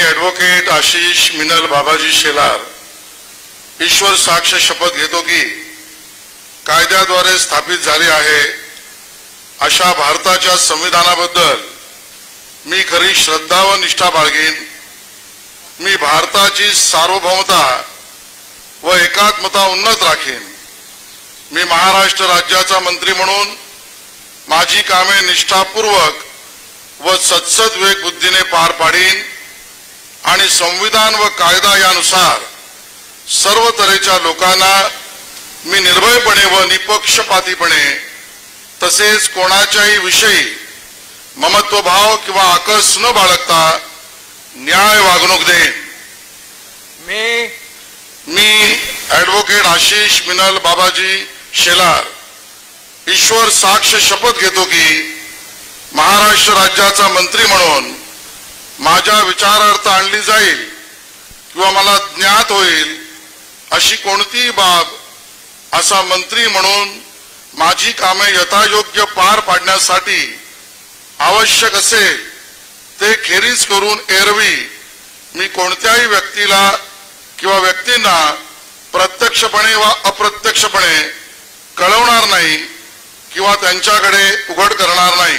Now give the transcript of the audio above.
Advocate Ashish Minal बाबाजी शेलार ईश्वर साक्ष शपथ घेतो की कायद्याद्वारे स्थापित झाले आहे अशा भारताच्या संविधानाबद्दल मी खरी श्रद्धा व निष्ठा बाळगेन। मी भारताची सार्वभौमता व एकात्मता उन्नत राखेन। मी महाराष्ट्र राज्याचा मंत्री म्हणून माझी कामे निष्ठापूर्वक व सत्सद बुद्धीने पार पाडीन आणि संविधान व कायदा यानुसार सर्व तऱ्हेच्या लोकांना मी निर्भयपणे व निपक्षपातीपणे तसेच कोणाच्याही विषयी ममत्वभाव किंवा आकस न बाळगता न्याय वागणूक देईन। मी ॲडव्होकेट आशिष मिनल बाबाजी शेलार ईश्वर साक्ष शपथ घेतो की महाराष्ट्र राज्याचा मंत्री म्हणून माझ्या विचारार्थ आणली जाईल किंवा मला ज्ञात होईल अशी कोणतीही बाब असा मंत्री म्हणून माझी कामे यथायोग्य पार पाडण्यासाठी आवश्यक असेल ते खेरीज करून एरवी मी कोणत्याही व्यक्तीला किंवा व्यक्तींना प्रत्यक्षपणे वा अप्रत्यक्षपणे कळवणार नाही किंवा त्यांच्याकडे उघड करणार नाही।